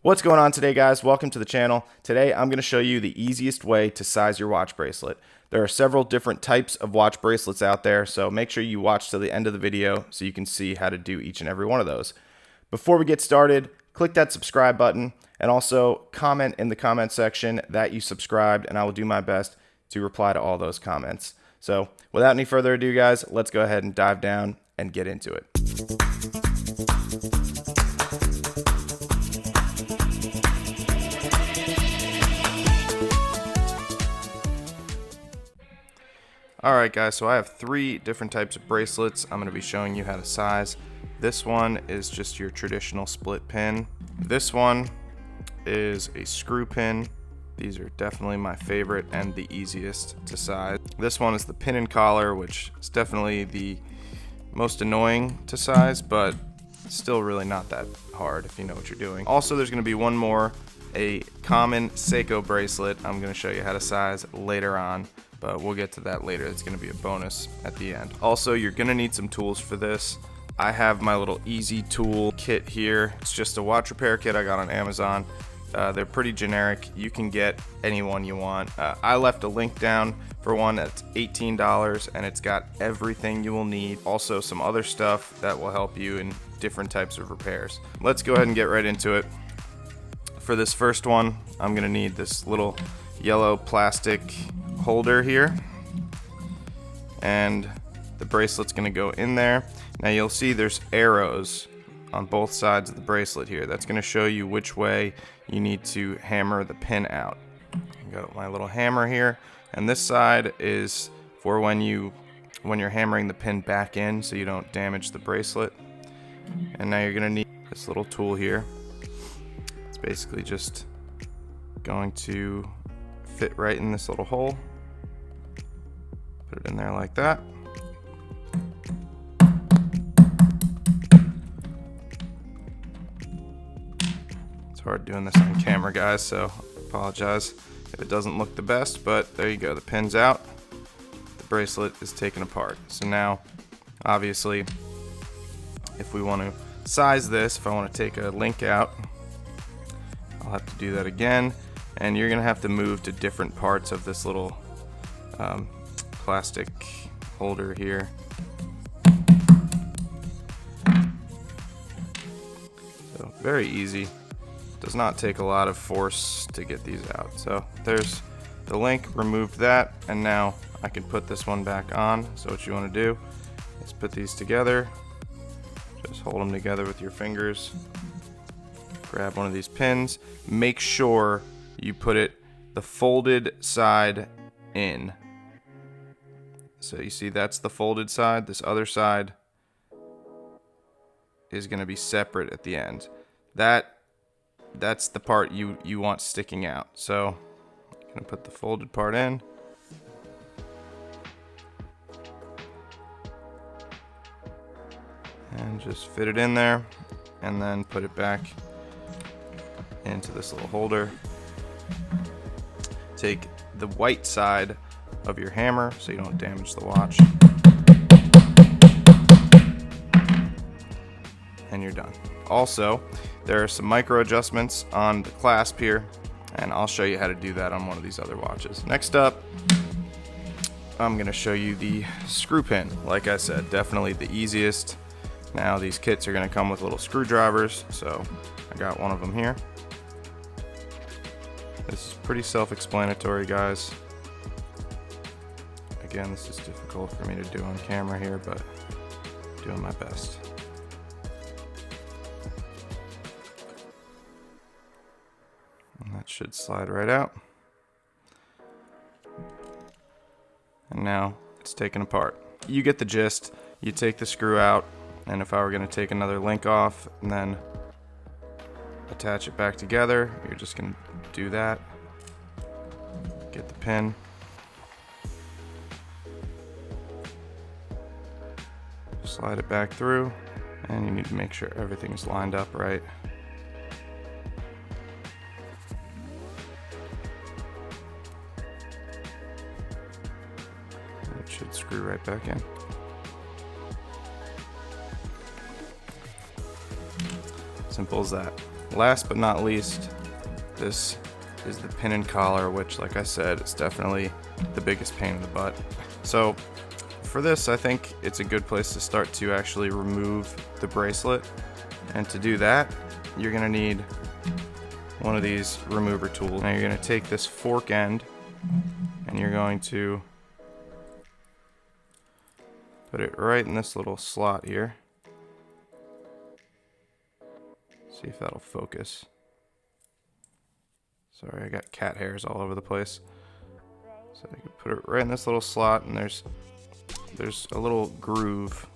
What's going on today, guys? Welcome to the channel. Today I'm going to show you the easiest way to size your watch bracelet. There are several different types of watch bracelets out there, so make sure you watch to the end of the video so you can see how to do each and every one of those. Before we get started, click that subscribe button and also comment in the comment section that you subscribed, and I will do my best to reply to all those comments. So without any further ado, guys, let's go ahead and dive down and get into it. Alright guys, so I have three different types of bracelets I'm going to be showing you how to size. This one is just your traditional split pin. This one is a screw pin. These are definitely my favorite and the easiest to size. This one is the pin and collar, which is definitely the most annoying to size, but still really not that hard if you know what you're doing. Also, there's going to be one more, a common Seiko bracelet. I'm going to show you how to size later on, but we'll get to that later. It's going to be a bonus at the end. Also, you're going to need some tools for this. I have my little easy tool kit here. It's just a watch repair kit I got on Amazon. They're pretty generic. You can get any one you want. I left a link down for one that's $18, and it's got everything you will need. Also some other stuff that will help you in different types of repairs. Let's go ahead and get right into it. For this first one, I'm gonna need this little yellow plastic holder here, and the bracelet's gonna go in there. Now you'll see there's arrows on both sides of the bracelet here. That's gonna show you which way you need to hammer the pin out. I got my little hammer here, and this side is for when you're hammering the pin back in so you don't damage the bracelet. And now you're gonna need this little tool here. It's basically just going to fit right in this little hole. Put it in there like that. It's hard doing this on camera, guys, so I apologize if it doesn't look the best, but there you go. The pin's out. The bracelet is taken apart. So now, obviously, if we want to size this, if I want to take a link out, I'll have to do that again, and you're gonna have to move to different parts of this little plastic holder here. So very easy. Does not take a lot of force to get these out. So there's the link, removed that, and now I can put this one back on. So what you want to do is put these together. Just hold them together with your fingers. Grab one of these pins. Make sure you put it the folded side in. So you see that's the folded side. This other side is going to be separate at the end. That's the part you want sticking out. So I'm going to put the folded part in. And just fit it in there, and then put it back into this little holder. Take the white side of your hammer so you don't damage the watch, and you're done. Also, there are some micro adjustments on the clasp here, and I'll show you how to do that on one of these other watches. Next up, I'm going to show you the screw pin. Like I said, definitely the easiest. Now these kits are going to come with little screwdrivers, so I got one of them here. This is pretty self-explanatory, guys. Again, this is difficult for me to do on camera here, but I'm doing my best. And that should slide right out. And now it's taken apart. You get the gist. You take the screw out, and if I were going to take another link off and then attach it back together, you're just going to do that. Get the pin. Slide it back through, and you need to make sure everything's lined up right. It should screw right back in. Simple as that. last but not least, this is the pin and collar, which, like I said, is definitely the biggest pain in the butt. So for this, I think it's a good place to start to actually remove the bracelet. And to do that, you're gonna need one of these remover tools. Now you're gonna take this fork end and you're going to put it right in this little slot here. See if that'll focus. Sorry, I got cat hairs all over the place. So you can put it right in this little slot, and there's a little groove.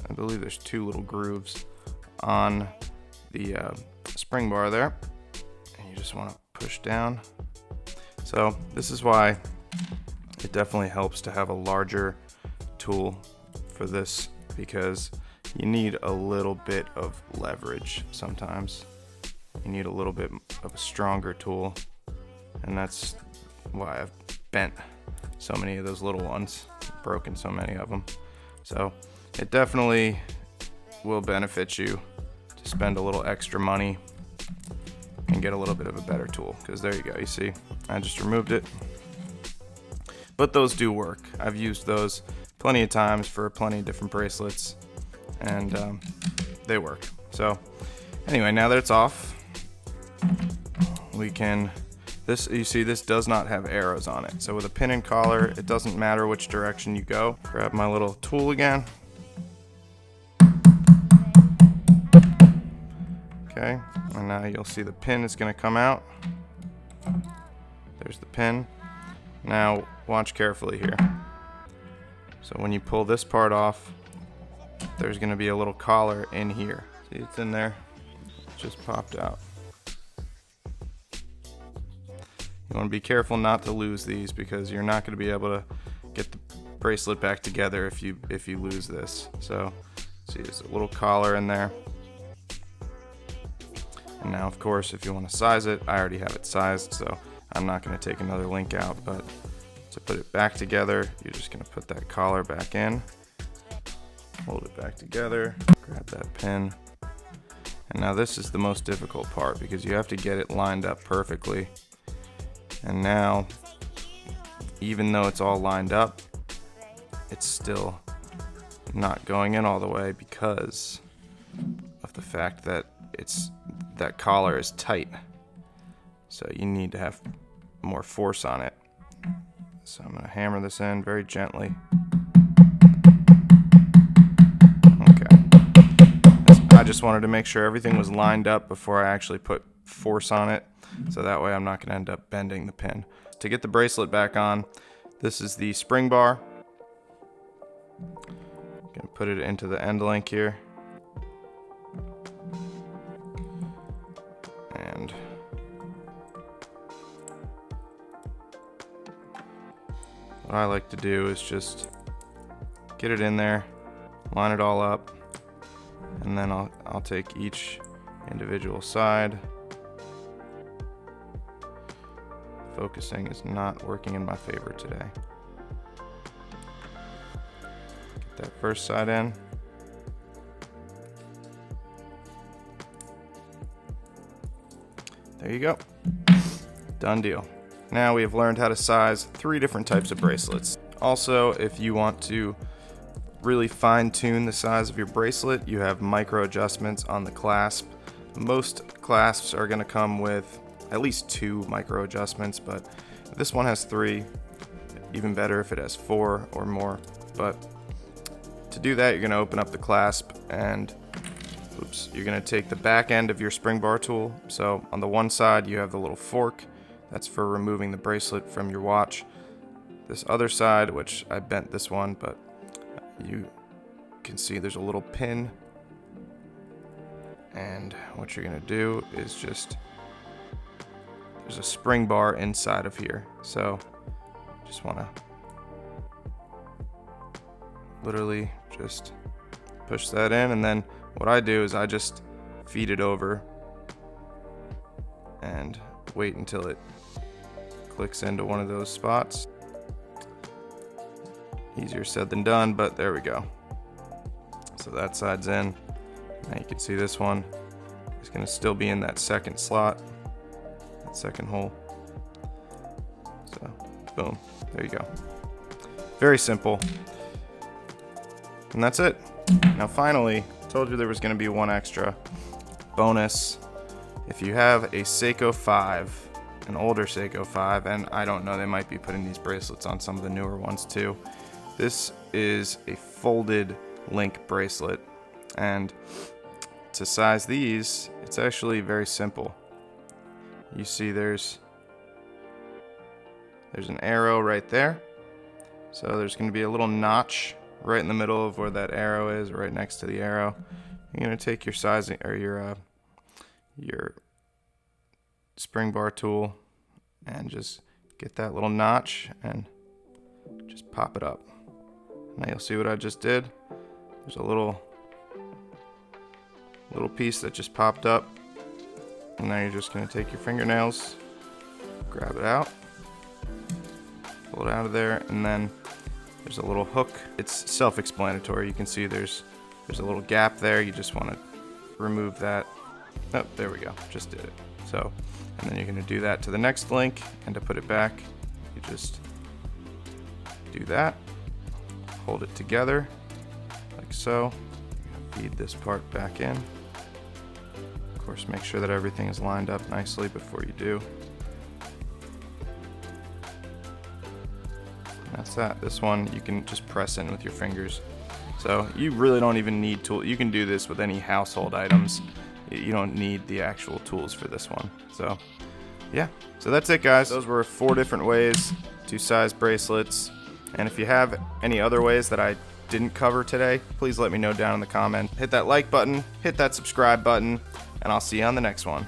I believe there's 2 little grooves on the spring bar there, and you just want to push down. So this is why it definitely helps to have a larger tool for this, because you need a little bit of leverage sometimes. You need a little bit of a stronger tool, and that's why I've bent so many of those little ones, broken so many of them. So it definitely will benefit you to spend a little extra money and get a little bit of a better tool, because there you go, you see I just removed it. But those do work. I've used those plenty of times for plenty of different bracelets, and they work. So anyway, now that it's off, we can, you see this does not have arrows on it. So with a pin and collar, it doesn't matter which direction you go. Grab my little tool again. Okay, and now you'll see the pin is gonna come out. There's the pin. Now watch carefully here. So when you pull this part off, there's gonna be a little collar in here. See, it's in there, it just popped out. You want to be careful not to lose these, because you're not going to be able to get the bracelet back together if you lose this. So see, there's a little collar in there. And now, of course, if you want to size it, I already have it sized, so I'm not going to take another link out. But to put it back together, you're just going to put that collar back in, hold it back together, grab that pin. And now this is the most difficult part, because you have to get it lined up perfectly. And now, even though it's all lined up, it's still not going in all the way because of the fact that that collar is tight. So you need to have more force on it. So I'm going to hammer this in very gently. Okay. I just wanted to make sure everything was lined up before I actually put force on it, so that way I'm not going to end up bending the pin. To get the bracelet back on, this is the spring bar. I'm going to put it into the end link here. And what I like to do is just get it in there, line it all up, and then I'll take each individual side. Focusing is not working in my favor today. Get that first side in. There you go. Done deal. Now we have learned how to size 3 different types of bracelets. Also, if you want to really fine-tune the size of your bracelet, you have micro adjustments on the clasp. Most clasps are going to come with at least 2 micro adjustments, but this one has 3. Even better if it has 4 or more. But to do that, you're going to open up the clasp, and you're going to take the back end of your spring bar tool. So on the one side you have the little fork, that's for removing the bracelet from your watch. This other side, which I bent this one, but you can see there's a little pin, and what you're going to do is just, there's a spring bar inside of here, so just want to literally just push that in, and then what I do is I just feed it over and wait until it clicks into one of those spots. Easier said than done, but there we go. So that side's in. Now you can see this one. is going to still be in that second slot, that second hole. So, boom, there you go. Very simple. And that's it. Now finally, I told you there was going to be one extra bonus. If you have a Seiko 5, an older Seiko 5, and I don't know, they might be putting these bracelets on some of the newer ones too. This is a folded link bracelet, and to size these, it's actually very simple. You see there's an arrow right there. So there's going to be a little notch right in the middle of where that arrow is, right next to the arrow. You're going to take your sizing or your spring bar tool and just get that little notch and just pop it up. Now you'll see what I just did. There's a little piece that just popped up, and now you're just going to take your fingernails, grab it out, pull it out of there, and then there's a little hook. It's self-explanatory. You can see there's a little gap there. You just want to remove that. Oh, there we go. Just did it. So, and then you're going to do that to the next link, and to put it back, you just do that. Hold it together like so. Feed this part back in. Of course, make sure that everything is lined up nicely before you do. That's that. This one you can just press in with your fingers. So you really don't even need tools. You can do this with any household items. You don't need the actual tools for this one. So yeah, so that's it, guys. Those were 4 different ways to size bracelets. And if you have any other ways that I didn't cover today, please let me know down in the comments. Hit that like button, hit that subscribe button, and I'll see you on the next one.